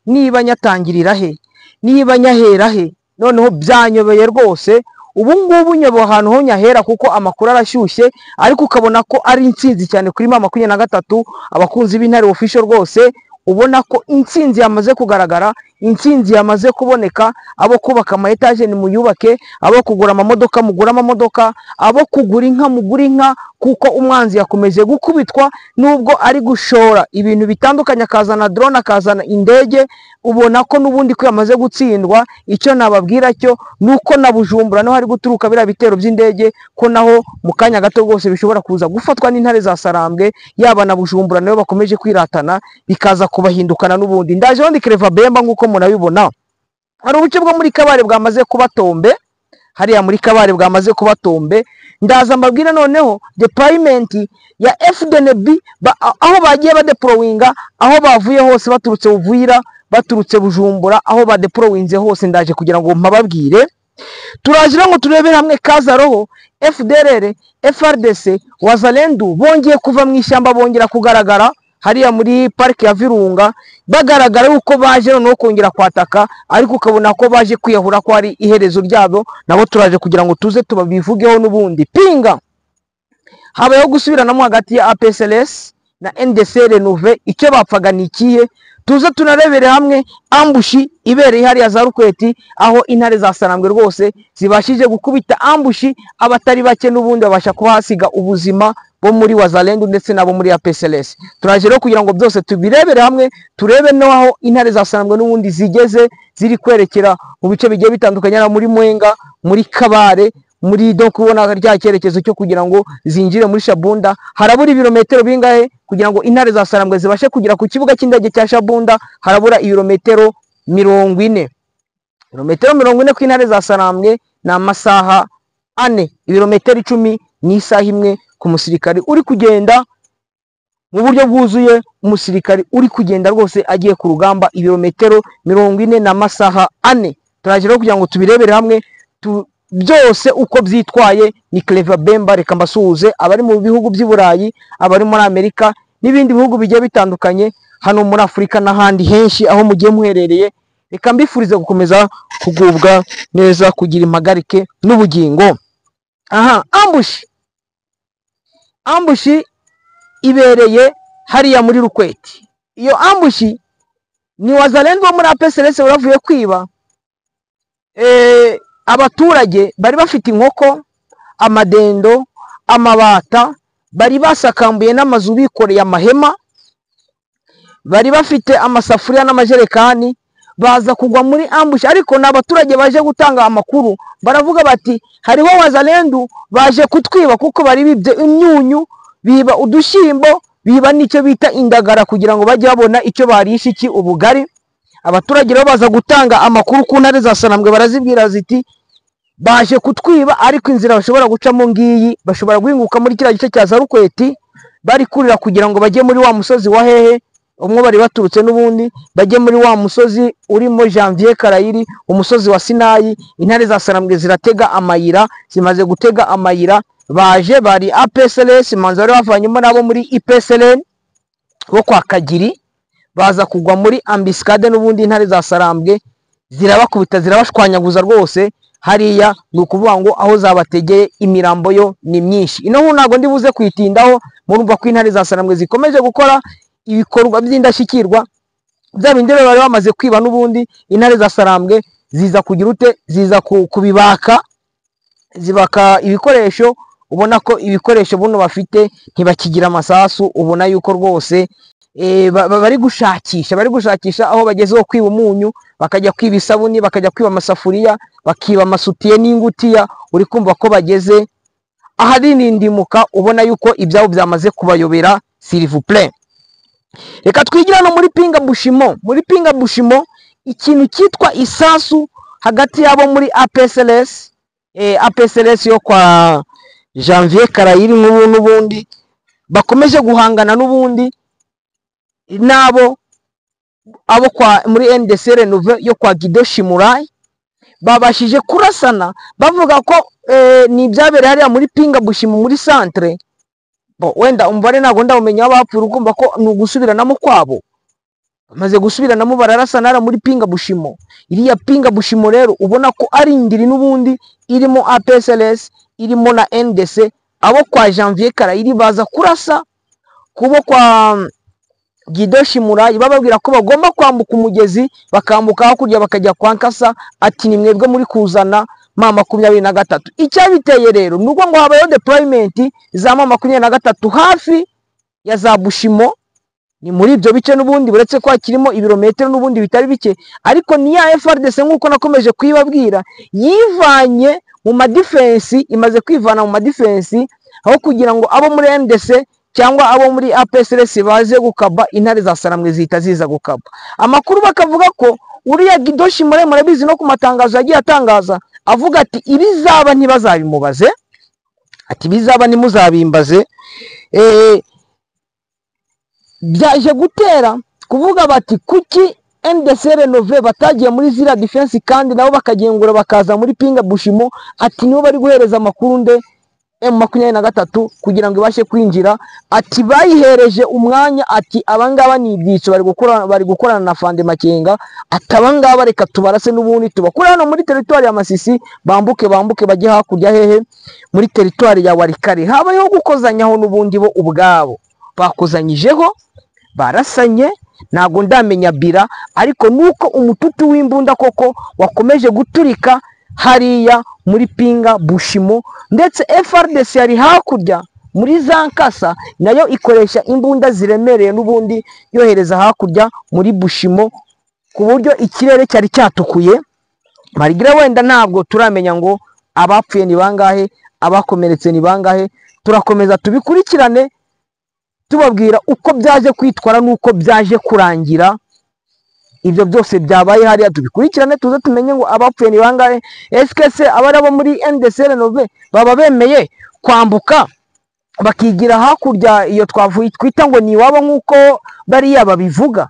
niba nyatangirira he, niba nyahera he. Noneho byanyobeye rwose. Ubu ngubu nyobo ahantu ho nyahera kuko amakuru arashyushye, ariko ukabona ko ari intsinzi cyane kuri M23 abakunzi b'Intare official rwose. Ubona ko intsinzi yamaze kugaragara, intsinzi yamaze kuboneka. Abo kubaka ama etage ni muyubake, abo kugura amamodoka mugura amamodoka, abo kugura inka mugura inka, kuko umwanzi yakomeje gukubitwa nubwo ari gushora ibintu bitandukanye, akazana drone, akazana indege. Ubona ko nubundi ko yamaze gutsindwa. Icyo nababwira cyo nuko na Bujumbura no hari guturuka bira bitero by'indege, ko naho mu kanya gato rwose bishobora kuza gufatwa n'Intare za Sarambwe. Yaba na Bujumbura nayo bakomeje kwiratana, bikaza kubahindukana n'ubundi. Ndaje ndi Clever Bemba nguko munabibona. Hari ubuce bwo muri Kabare bwamaze kubatombe, hariya muri Kabare bwamaze kubatombe. Ndaza mbabwira noneho deployment ya FDNB aho bagiye badeployinga, aho bavuye hose baturutse Uvira, baturutse Bujumbura, aho badeployinze hose. Ndaje kugira ngo mpababwire. Turajira ngo turebere hamwe kaza roho FDLR, FRDC, Wazalendo bongeye kuva mu ishyamba, bongera kugaragara hariya muri parike ya Virunga, bagaragara uko baje no kongera kwataka, ariko ukabona ko baje kwiyahura ko ari iherezo ryabo. Nabo turaje kugira ngo tuze tubabivugeho n'ubundi. Pinga habayeho gusubiranamo hagati ya APSLS na NDC Renouve. Icyo bapfaga ni ikihe? Tuze tunarebere hamwe ambushi ibereye hariya za Rukweti, aho Intare za Sarambwe rwose zibashije gukubita ambushi abatari bake, n'ubundi babasha kubahasiga ubuzima bo muri Wazalendo ndetse nabo muri APSLS. Turaje rero kugira ngo byose tubirebere hamwe, turebe no aho Intare za Sarambwe n'ubundi zigeze, ziri kwerekera mu bice bigiye bitandukanye, muri Mwenga, muri Kabare, muri do kubona rya cyerekezo cyo kugira ngo zinjire muri Shabunda. Harabura ibirometero bingahe kugira ngo Intare za Sarambwe zibashe kugira ku kibuga cy'indege cya Shabunda? Harabura ibirometero 40. Ibirometero 40 ku Intare za Sarambwe na amasaha 4. Ibirometero 10 ni isaha imwe ku musirikari uri kugenda mu buryo bwuzuye. Umusirikari uri kugenda rwose agiye ku rugamba, ibirometero 40 na amasaha 4. Turaje rero kugira ngo tubirebere hamwe byose uko byitwaye. Ni Clever Bemba, reka mbasuhuze abari mu bihugu by'i Burayi, abari muri Amerika n'ibindi bihugu bigiye bitandukanye, hano muri Afurika n'ahandi henshi aho mugiye muherereye. Reka mbifurize gukomeza kugubwa neza, kugira impagarike n'ubugingo. Aha, ambushi ibereye hariya muri Rukweti. Iyo ambushi ni Wazalendo bo muri APSLS uravuye kwiba. Abaturage bari bafite inkoko, amadendo, amabata, bari basakambuye n'amazu bikoreye amahema, bari bafite amasafuriya n'amajerekani, baza kugwa muri ambush. Ariko n'abaturage baje gutanga amakuru baravuga bati hariho Wazalendo baje kutwiba, kuko bari bibye imyunyu, biba udushyimbo, biba n'icyo bita indagara, kugira ngo bajye babona icyo barisha iki ubugari. Abaturage rero baza gutanga amakuru ku Ntare za Sarambwe, barazibwira ziti baje kutwiba, ariko inzira bashobora gucamo ngiyi, bashobora guhinguka muri kiriya gice cya za Rukweti, bari kurira kugira ngo bajye muri wa musozi wa hehe, umwe bari baturutse n'ubundi bajye muri wa musozi urimo Janvier Karayiri, umusozi wa Sinayi. Intare za Sarambwe ziratega amayira, zimaze gutega amayira, baje bari APSLS manza bari bavanyemo nabo muri IPSLN bo kwa Kagiri, baza kugwa muri ambiscade n'ubundi. Intare za Sarambwe zirabakubita, zirabashwanyaguza rwose. Hariya ni ukuvuga ngo aho zabategeye imirambo yo ni myinshi. Ino ntago ndi buze kwitindaho, murumva ko Intare za Sarambwe zikomeje gukora ibikorwa by'indashyikirwa bya bindi bari bamaze kwiba n'ubundi. Intare za Sarambwe ziza kugira ute, ziza kubibaka, zibaka ibikoresho. Ubona ko ibikoresho buno bafite ntibakigira amasasu, ubona yuko rwose bari gushakisha aho bagezeho kwiba umunyu, bakajya kwiba isabuni, bakajya kwiba amasafuriya, bakiba amasutiye n'ingutiya. Uri kumva ko bageze ahari n'indimuka, ubona yuko ibyabo byamaze kubayobera. S'il vous plaît, reka twigira no muri Pinga Bushimo. Muri Pinga Bushimo ikintu cyitwa isasu hagati yabo muri APSLS, APSLS yo kwa Janvier Karayiri n'ubundi bakomeje guhangana n'ubundi nabo abo kwa muri NDC Renouve yo kwa Guido Shimurai. Babashije kurasana, bavuga ko ni ibyabere hariya muri Pinga Bushimo muri centre. Wenda umubare ntago ndawumenya abapfura, ugomba ko ni ugusubiranamo kwabo. maze gusubiranamo bararasanara muri Pinga Bushimo. Iriya Pinga Bushimo rero ubona ko ari indiri n'ubundi irimo APSLS, irimo na NDC, abo kwa Janvier Karayiri baza kurasa kubo kwa Guido Shimura, bababwira ko bagomba kwambuka umugezi, bakambuka hakurya bakajya kwa Nkasa, ati ni mwebwe muri kuzana M23. Icyabiteye rero nuko ngo habayo deployment za M23 hafi ya za Bushimo, ni muri ibyo bice n'ubundi buretse ko kirimo ibirometero n'ubundi bitari bike, ariko ni ya FARDC nkuko nakomeje kwibabwira yivanye mu madefense, imaze kwivana mu madefense aho kugira ngo abo muri NDC cyangwa abo muri APSLS baze gukaba intare za Saramwe zihita ziza gukaba. Amakuru bakavuga ko uriya Guido Shimura murabizi no ku matangazo yagiye atangaza avuga ati ibizaba ntibazabimubaze, ati bizaba nimuzabimbaze. Byaje gutera kuvuga bati kuki NDC Renove batagiye muri zira defense kandi nabo bakagengura bakaza muri Pinga Bushimo, ati nibo bari guhereza amakuru nde M23 kugira ngo ibashe kwinjira, ati bayihereje umwanya, ati abangaba ni ibyico bari gukorana na Fande Makenga, ati abangaba reka tubarase n'ubundi tubakura hano muri territoire ya Masisi, bambuke bajye hakurya hehe muri territoire ya Warikare. Habayeho gukozanyaho n'ubundi bo ubwabo bakozanyijeho, barasanye, ntago ndamenya bira, ariko nuko umututu w'imbunda koko wakomeje guturika hariya muri Pinga Bushimo, ndetse FARDC yari hakurya muri za Nkasa nayo ikoresha imbunda ziremereye n'ubundi yohereza hakurya muri Bushimo, ku buryo ikirere cyari cyatukuye. Marigira wenda ntabwo turamenya ngo abapfuye ni bangahe, abakomeretse ni bangahe, turakomeza tubikurikirane tubabwira uko byaje kwitwara nuko byaje kurangira. Ibyo byose byabaye hariya tubikurikirane tuze tumenye ngo abapfuye ni bangahe. SKC abarabo muri NDC Renove baba bemeye kwambuka bakigira hakurya iyo twavuye twita ngo ni wabo nkuko bariya babivuga,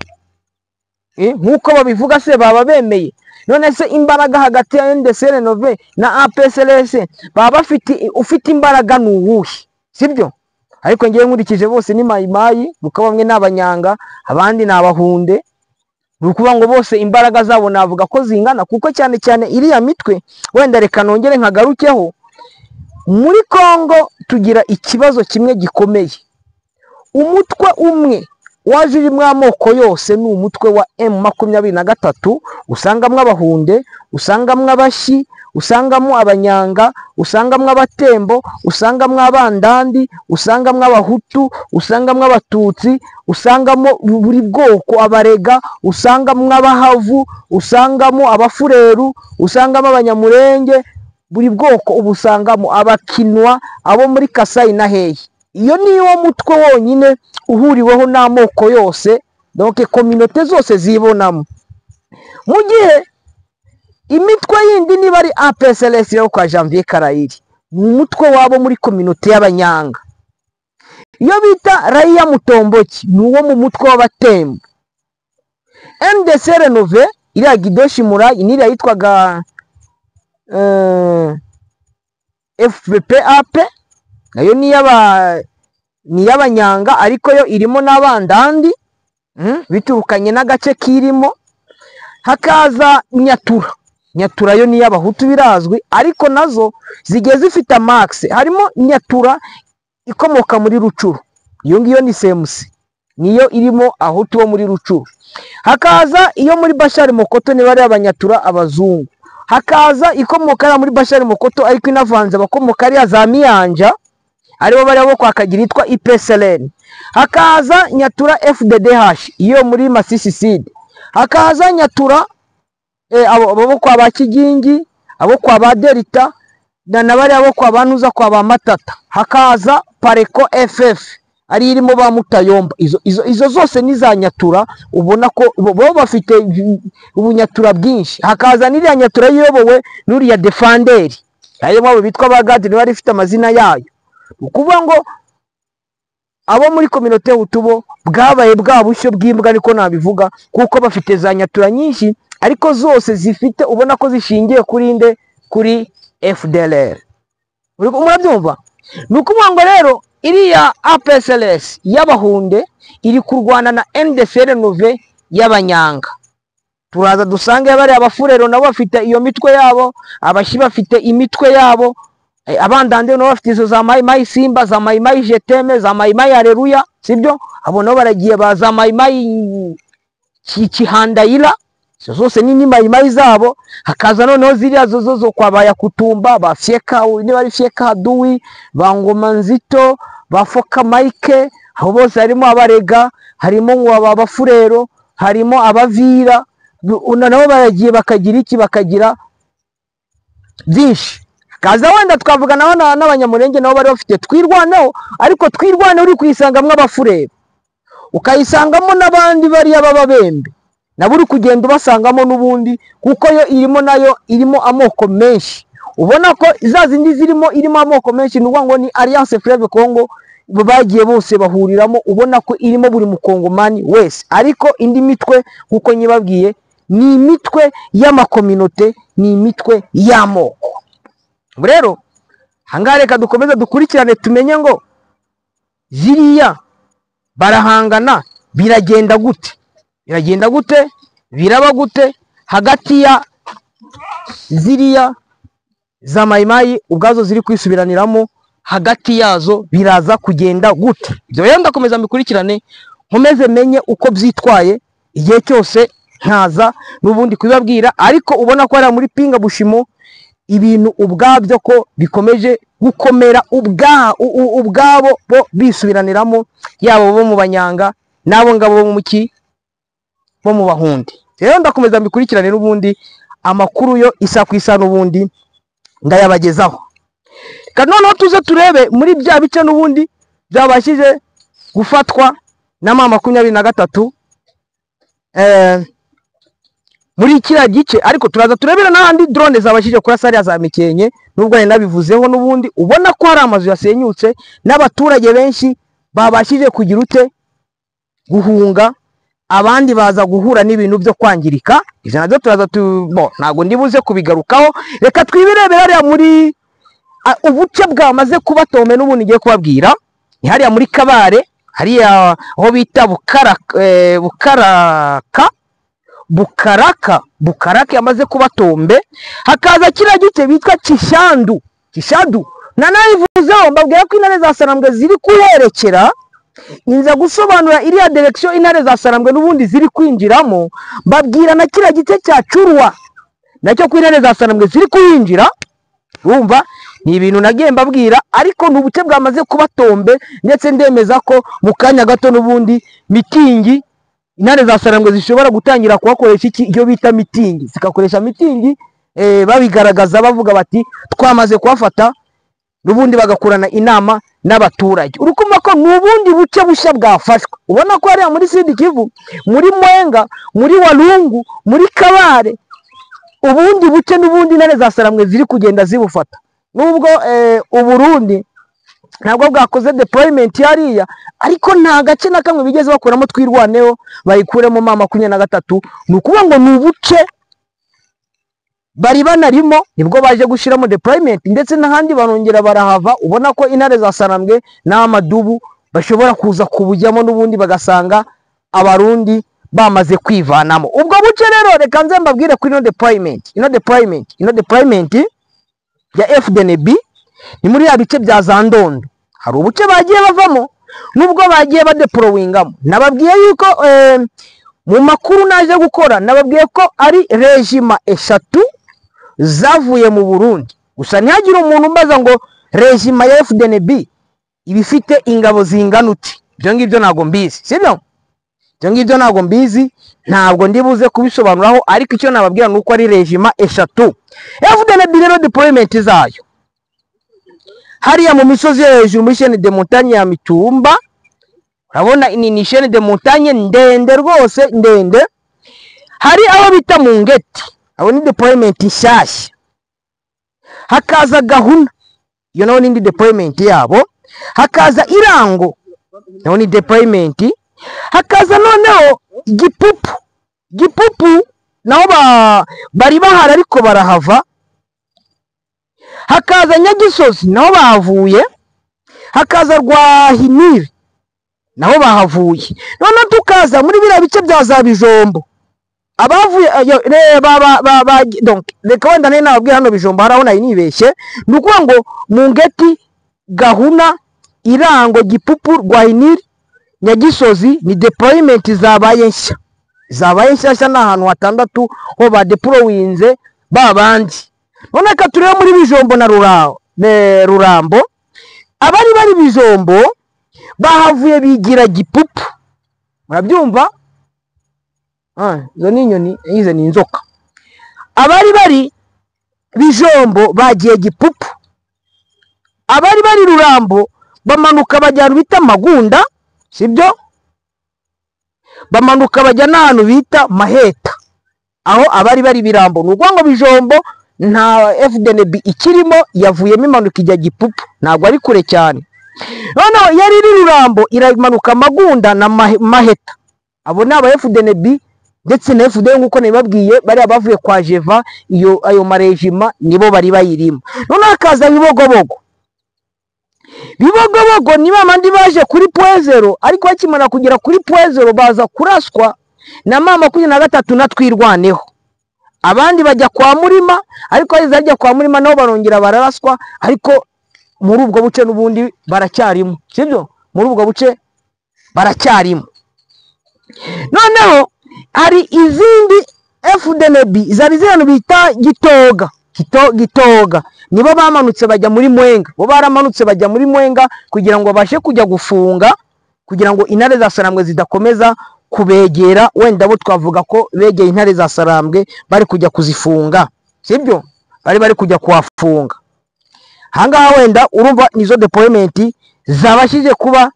nkuko babivuga se baba bemeye. None se imbaraga hagati ya NDC Renove na APSLS baba bafite ufite imbaraga n'uwuhe, sibyo? Ariko ngiye nkurikije bose ni mayimayi, ruka bamwe n'abanyanga abandi n'abahunde, rukuba ngo bose imbaraga zabo navuga ko zingana, kuko cyane cyane iriya mitwe wenda reka nongere nkagarukeho. Muri Kongo tugira ikibazo kimwe gikomeye, umutwe umwe waje urimo amoko yose ni umutwe wa M23, usangamwe abahunde, usangamwe abashi, usangamwe abanyanga, usangamwe abatembo, usangamwe abandandi, usangamwe abahutu, usangamwe abatutsi, usangamo buri bwoko, abarega, usangamwe abahavu, usangamo abafureru, usangamo abanyamurenge, buri bwoko ubusangamo abakinwa, abo muri Kasai na Heyi. Iyo niwo mutwe wonyine uhuriweho n'amoko yose, donc communauté zose zibonamo. Mu gihe imitwe yindi niba ari APSLS yo kwa Janvier Karayiri, ni umutwe wabo muri communauté y'abanyanga. Iyo bita Raiya Mutomboki ni uwo mu mutwe w'abatembo. NDC Renove iriya Guido Shimura iniriya yitwaga FPAP nayo ni y'abanyanga, ariko yo irimo n'abandandi biturukanye n'agace kirimo. Hakaza Nyatura yo ni y'abahutu birazwi, ariko nazo zigiye zifite amax. Harimo Nyatura ikomoka muri Rucuru, iyo ngiyo ni CMC, niyo irimo ahutu bo muri Rucuru. Hakaza iyo muri Bashari Mokoto ni bari abanyatura abazungu. Hakaza ikomoka muri Bashari Mokoto ariko inavanze abakomoka ari za Miyanja, aribo bari abo kwa Kagira yitwa IPSLN. Hakaza Nyatura FDDH iyo muri Masisi Sud. Hakaza Nyatura abo kwa Bakigingi, abo kwa Badelita, na bari abo kwa Banuza kwa ba Matata. Hakaza Pareko FF ari irimo ba Mutayomba. Izo zose ni za Nyatura, ubona ko bo bafite ubunyatura bwinshi. Hakaza n'iriya Nyatura yobowe n'uriya Defenderi, ayo babo bitwa bagadi, bari bafite amazina yayo. Ukuvuga ngo abo muri communauté utubo bwabaye bwa bushyo bw'imbwa niko nabivuga, kuko bafite za Nyatura nyinshi, ariko zose zifite ubona ko zishingiye kuri nde, kuri FDLR. Murabyumva? Nukuvuga ngo rero iriya APSLS y'abahunde iri kurwana na NDC Renove y'abanyanga. Turaza dusange bari abafurero nabo bafite iyo mitwe yabo, abashi bafite imitwe yabo, abandande nabo bafite izo za mayimayi simba, za mayimayi jeteme, za mayimayi aleluya, sibyo? Abo nabo baragiye baza mayimayi kihandayira, izo zose ni mayimayi zabo. Hakaza noneho ziriya zo kwa Bayakutumba, bafyeka niba ari fyeka adui, bangoma nzito, bafoka Mike, abo bose harimo abarega, harimo abafurero, harimo abavira, nabo baragiye bakagira iki, bakagira byinshi. Kaza wenda twavuga n'abanyamurenge nabo bari bafite twirwaneho, ariko twirwaneho uri kwisangamwe abafurero, ukayisangamo n'abandi bari ababembe, nabo uri kugenda ubasangamo n'ubundi, kuko yo nayo irimo amoko menshi. Ubona ko izazindi irimo amoko menshi, nuvuga ngo ni Alliance Fleuve Congo, bagiye bose bahuriramo, ubona ko irimo buri mukongomani wese. Ariko indi mitwe kuko nyibabwiye ni imitwe y'amakominote, ni imitwe y'amoko. Rero hanga reka dukomeza dukurikirane tumenye ngo ziriya barahangana biragenda gute, biraba gute hagati ya ziriya za mayimayi ubwazo ziri kwisubiraniramo, hagati yazo biraza kugenda gute. Ibyo rero ndakomeza mbikurikirane, nkomeze menye uko byitwaye, igihe cyose nkaza n'ubundi kubibabwira. Ariko ubona ko ari muri Pinga Bushimo ibintu ubwabyo ko bikomeje gukomera ubwabo bo bisubiraniramo, yabo bo mu banyanga nabo ngabo bo mu bahundi. Rero ndakomeza mbikurikirane n'ubundi amakuru yo isa ku isa n'ubundi ndayabagezaho. Noneho tuze turebe muri bya bice n'ubundi byabashije gufatwa na M23 muri kiriya gice. Ariko turaza turebera n'ahandi drone zabashije kurasa ariya za Mikenke, nubwo ari nabivuzeho n'ubundi. Ubona ko hari amazu yasenyutse n'abaturage benshi babashije kugira ute guhunga, abandi baza guhura n'ibintu byo kwangirika. Ivyo navyo turaza ntago ndibuze kubigarukaho. Reka twibirebera hariya muri ubuce bwamaze kuba tome n'ubundi ngiye kubabwira. Ni hariya muri Kabare, hariya aho bita Bukaraka yamaze kuba tombe. Hakaza kiriya gice bitwa Kishadu, nanayivuzeho mbabwira ko intare za Sarambwe ziri kuherekera. Inza gusobanura iriya direction intare za Sarambwe n'ubundi ziri kwinjiramo, babwira na kiriya gice cya Curwa nacyo ko intare za Sarambwe ziri kwinjira. Urumva ni ibintu nagiye mbabwira, ariko n'ubuce bwamaze kuba tombe, ndetse ndemeza ko mu kanya gato n'ubundi mitingi intare za Sarambwe zishobora gutangira kuhakoresha iki, iyo bita mitingi. Zikakoresha mitingi babigaragaza bavuga bati twamaze kuhafata, n'ubundi bagakurana inama n'abaturage. Urukumva ko n'ubundi buce bushya bwafashwe. Ubona ko hariya muri Sud Kivu, muri Mwenga, muri Walungu, muri Kabare, ubundi buce n'ubundi intare za Sarambwe ziri kugenda zibufata. Nubwo Uburundi ntabwo bwakoze deployment yariya, ariko nta gace na kamwe bigeze bakuramo twirwaneho bayikuremo M23. Nukuvuga ngo n'ubuce bari banarimo nibwo baje gushiramo deployment, ndetse n'ahandi barongera barahava. Ubona ko intare za Sarambwe n'amadubu bashobora kuza kubujyamo n'ubundi bagasanga abarundi bamaze kwivanamo ubwo buce. Rero reka nze mbabwire kuri ino deployment ya FDNB ni muri ya bice bya Zandondo. Hari ubuce bagiye bavamo nubwo bagiye badeployingamo. Nababwiye yuko mu makuru naje gukora, nababwiye ko ari regima 3 zavuye mu Burundi. Gusa ntihagire umuntu umbaza ngo regima ya FDNB ibifite ingabo zingana uti. Ibyo ngibyo ntago mbizi, sibyo? Ibyo ngibyo ntago mbizi, ntabwo ndibuze kubisobanuraho. Ariko icyo nababwira nuko ari regima 3. FDNB rero deployment zayo hariya mu misozi hejuru muri chaîne de montagne ya Mitumba. Urabona ni chaîne de montagne ndende rwose, ndende. Hari aho bita mu Ngeti, abo ni deployment nshyashya. Hakaza Gahuna, iyo naho ni deployment yabo. Hakaza Irango, naho ni deployment. Hakaza noneho Gipupu naho bari bahari ariko barahava. Hakaza Nyagisozi naho bavuye. Hakaza Rwahimiri naho bahavuye. None tukaza muri biriya bice bya za Bijombo, abavuye donc reka wenda nari nababwiye hano Bijombo haraho nari nibeshye, ni ukuvuga ngo mu Ngeti, Gahuna, Irango, Gipupu, Rwahindiri, Nyagisozi ni deployment zabaye nshya. Zabaye nshya n'ahantu hatandatu ho ba deployinze babandi. None ka turebe muri Bijombo na Rurambo, abari bari Bijombo bahavuye bigira Gipupu. Murabyumva? Izo ni inyoni, izo ni inzoka. Abari bari Bijombo bagiye Gipupu. Abari bari Rurambo bamanuka bajya bita Magunda, sibyo? Bamanuka bajya n'ahantu bita Maheta. Aho abari bari Birambo. Nuko ngo Bijombo nta FDNB ikirimo, yavuyemo imanuka ijya Gipupu, ntabwo ari kure cyane. None yari iri Rurambo iramanuka Magunda na Maheta. Abo ni aba FDNB ndetse na FDN nkuko nabibabwiye, bari abavuye kwa Jeva, ayo marejima nibo bari bayirimo. None akaza Bibogobogo. Bibogobogo ni bamandi baje kuri .0, ariko bakimara kugera kuri .0 baza kuraswa na M23 na Twirwaneho. Abandi bajya kwa Murima, ariko bazajya kwa Murima nabo barongera bararaswa, ariko muri ubwo buce n'ubundi baracyarimo, sibyo? Muri ubwo buce baracyarimo. Noneho hari izindi FDNB zari zino bita Gitoga, nibo bamanutse bajya muri Mwenga. Bo baramanutse bajya muri Mwenga kugira ngo bashe kujya gufunga, kugira ngo intare za Sarambwe zidakomeza kubegera. Wenda bo twavuga ko begeye intare za Sarambwe bari kujya kuzifunga, sibyo? Bari kujya kuhafunga. Hangaha wenda urumva nizo deployment zabashije kuba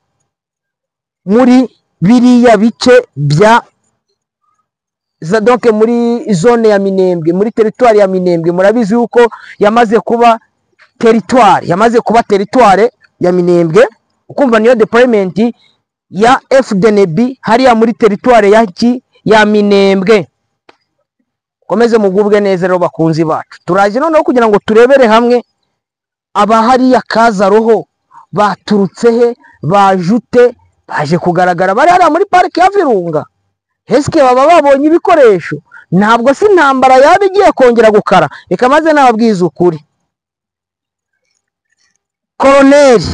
muri biriya bice bya donc muri zone ya Minembwe, muri territoire ya Minembwe. Murabizi yuko yamaze kuba territoire ya Minembwe. Ukumva niyo deployment ya FDNB hariya muri territoire ya Minembwe. Komeze mugubwe neza rero bakunzi bacu. Turaje noneho kugira ngo turebere hamwe abahariya Kazaroho baturutse he, bajute, baje kugaragara bari hariya muri parike ya Virunga. Heske baba babonye ibikoresho? Ntabwo si intambara yaba igiye kongera gukara. Reka maze nababwiza ukuri. Koloneli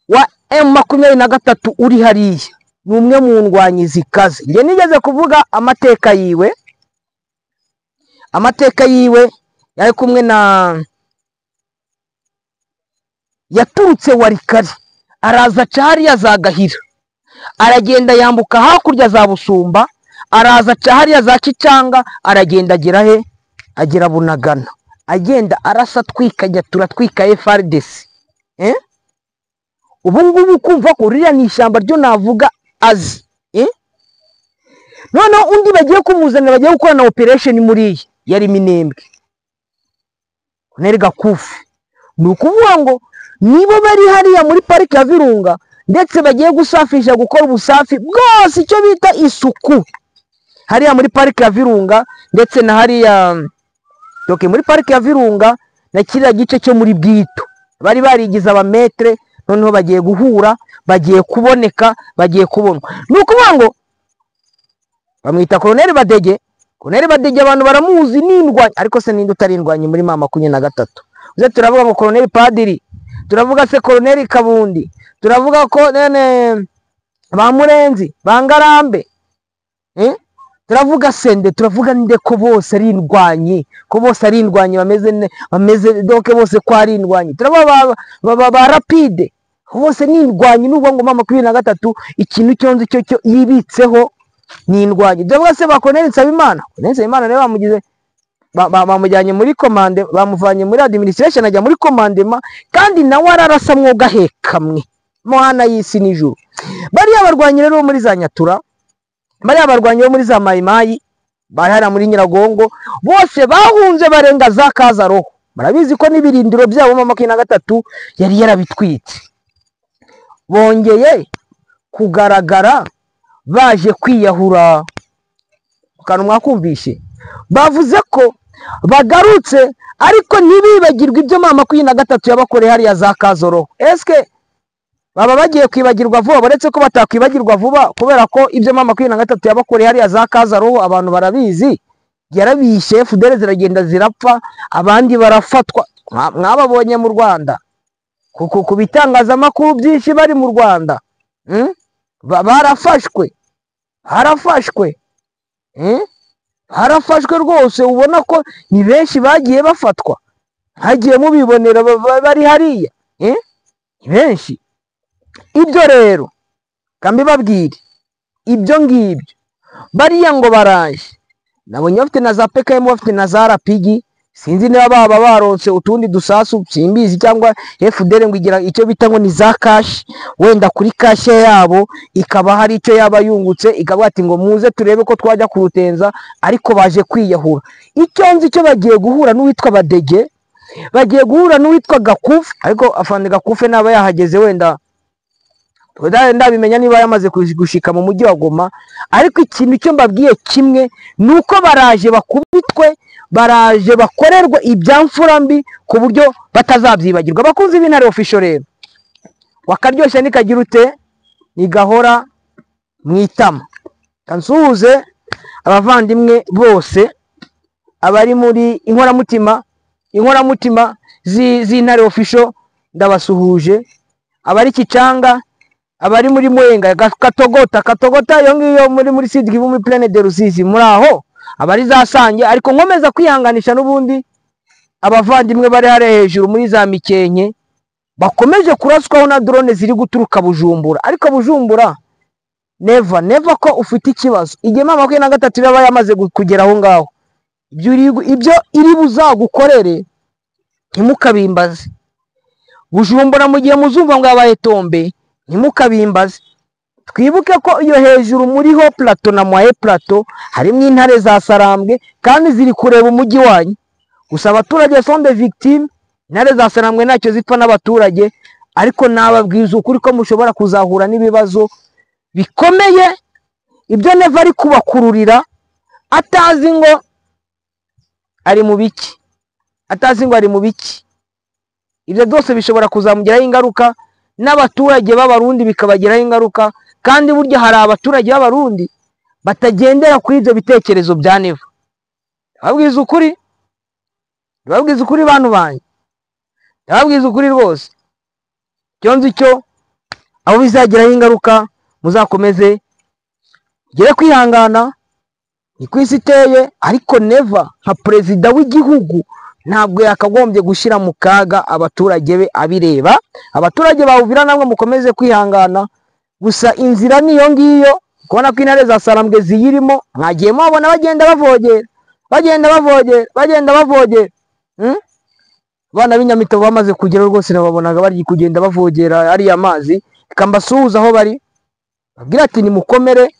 wa M23 uri hariya ni umwe mu ndwanyi zikaze. Nge nigeze kuvuga amateka yiwe yari kumwe na yaturutse Warikari, araza hariya za Gahira, aragenda yambuka hakurya za Busumba, araza hariya za Kicanga, aragenda agera he? Agera Bunagana. Agenda arasa twikajya turatwika FARDC. Ubu ngubu kumva ko ririya ni ishyamba ryo navuga azi. None undi bagiye kumuzanira, bagiye gukora na operation muri yari Minembwe. Koloneli Gakufi. Ni ukuvuga ngo nibo bari hariya muri parike ya Virunga, ndetse bagiye gusafisha, gukora ubusafi bwose, icyo bita isuku hariya muri parike ya Virunga, ndetse na hariya muri parike ya Virunga na kiriya gice cyo muri Bwito. Bari barigize abametre, noneho bagiye guhura, bagiye kuboneka, bagiye kubonwa. Ni ukuvuga ngo bamwita Koloneli Badege. Koloneli Badege abantu baramuzi n'indwanyi, ariko se ninde utarindwanyi muri M23? Uze turavuga ngo Koloneli Padiri, turavuga se Koloneli Kabundi, turavuga ko nene ba Murenzi, ba Ngarambe, turavuga Sende, turavuga nde ko bose ari indwanyi, ko bose ari indwanyi bameze doke bose ko ari indwanyi. Turavuga ba Rapide, bose ni indwanyi. Nubwo ngo M23 ikintu cyonze cyo yibitseho ni indwanyi. Turavuga se ba Koloneli Nsabimana. Koloneli Nsabimana rero bamugize bamujyanye muri commande, bamuvanye muri administration ajya muri commandement, kandi nawe ararasa mwoga hekamwe mo hana y'isi n'ijuru. Bari abarwanyi rero muri za Nyatura, bari abarwanyi bo muri za Mayimayi, bari hara muri Nyiragongo, bose bahunze barenga za Kazaroho. Barabizi ko n'ibirindiro byabo M23 yari yarabitwitse. Bongeye kugaragara baje kwiyahura. Kantu mwakumvishe bavuze ko bagarutse, ariko ntibibagirwe ibyo M23 yabakoreye hariya za Kazaroho. Eske baba bagiye kwibagirwa vuba, baretse ko batakwibagirwa vuba kubera ko ibyo M23 yabakoreye hariya za Kazaroho abantu barabizi, yarabishe FDL ziragenda zirapfa, abandi barafatwa. Mwababonye mu Rwanda ku bitangazamakuru byinshi bari mu Rwanda, barafashwe harafashwe rwose, ubona ko ni benshi bagiye bafatwa, hagiye mubibonera bari hariya, ni benshi. Ibyo rero kambibabwire, ibyo ngibyo bariya ngo baraje, nabonye bafite na za PKM, bafite na za RPG, sinzi niba baba baronse utundi dusasu simbizi, cyangwa FDL ngo igira icyo bita ngo ni za cash, wenda kuri cash yabo ikaba hari icyo yaba yungutse, ikavuga ati ngo muze turebe ko twajya kurutenza, ariko baje kwiyahura. Icyo nzi cyo bagiye guhura n'uwitwa Badege, bagiye guhura n'uwitwa Gakufe, ariko afande Gakufe naba yahageze wenda ndabimenya niba yamaze gushika mu mujyi wa Goma. Ariko ikintu cyo mbabwiye kimwe nuko baraje bakubitwe, baraje bakorerwa ibyamfura mbi ku buryo batazabyibagirwa. Bakunze b'Intare Official rero, wakaryoshya nikagira ute nigahora mwitama. Kansuhuze abavandimwe bose abari muri inkoramutima z'Intare Official, ndabasuhuje. Abari Kicanga, abari muri Mwenga, Katogota yo ngiyo muri Sud Kivu muri Plaine de Rusizi, muri aho abari zasange. Ariko nkomeza kwihanganisha n'ubundi abavandimwe bari hare hejuru muri za Mikenke, bakomeje kuraswaho na drone ziri guturuka Bujumbura. Ariko Bujumbura never ko ufite ikibazo, igihe M23 yaba yamaze kugera aho ngaho, ibyo iri buzagukorere ntimukabimbaze. Bujumbura mu gihe muzumva ngo yabaye tombe, ntimukabimbaze. Twibuke ko iyo hejuru muri ho plateau na Mwaye plateau harimo intare za Sarambwe, kandi ziri kureba umujyi wanyu. Gusa abaturage sont des victimes, intare za Sarambwe ntacyo zipfa n'abaturage, ariko nababwiza ukuri ko mushobora kuzahura n'ibibazo bikomeye. Ibyo neva ari kubakururira atazi ngo ari mu biki, ibyo byose bishobora kuzamugiraho ingaruka, n'abaturage b'Abarundi bikabagiraho ingaruka. Kandi burya hari abaturage b'Abarundi batagendera kuri ibyo bitekerezo bya neva. Ndababwiza ukuri bantu banyu, ndababwiza ukuri rwose. Cyo nzi cyo abo bizagiraho ingaruka, muzakomeze gere kwihangana, ni kwisi iteye. Ariko neva nka perezida w'igihugu ntabwo yakagombye gushyira mu kaga abaturage be abireba. Abaturage bawuvira namwe mukomeze kwihangana, gusa inzira niyo ngiyo. Kubona ko intare za Sarambwe ziyirimo, mwagiye mubona bagenda bavogera. Bana b'Inyamitabo bamaze kugera rwose, nababonaga bari kugenda bavogera ariya mazi. Kambasuhuza aho bari, babwira ati nimukomere,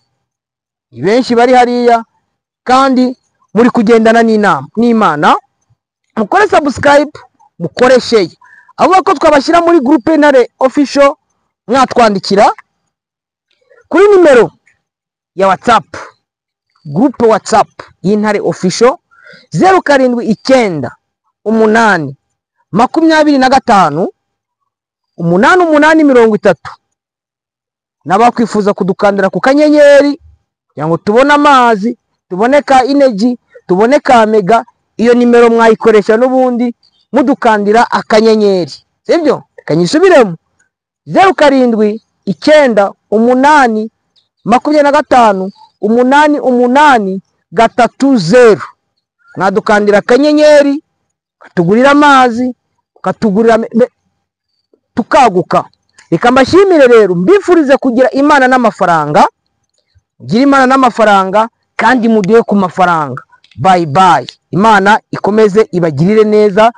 ni benshi bari hariya, kandi muri kugendana n'Imana. Mukore subscribe, mukore share. Avuga ko twabashyira muri groupe Intare Official, mwatwandikira kuri nimero ya WhatsApp, groupe WhatsApp y'Intare Official 0798 25 8830. Nabakwifuza kudukandira ku kanyenyeri yango tubone amazi, tubone ka energy, tubone ka mega. Iyo nimero mwayikoresha n'ubundi mudukandira akanyenyeri, sibyo? Kanyisubiremo 0798 25 8830. Mwadukandira akanyenyeri, katugurira amazi, katugurira tukaguka. Reka mbashimire rero, mbifurize kugira Imana n'amafaranga, gira Imana n'amafaranga, kandi muduhe ku mafaranga. Bye bye. Imana ikomeze ibagirire neza.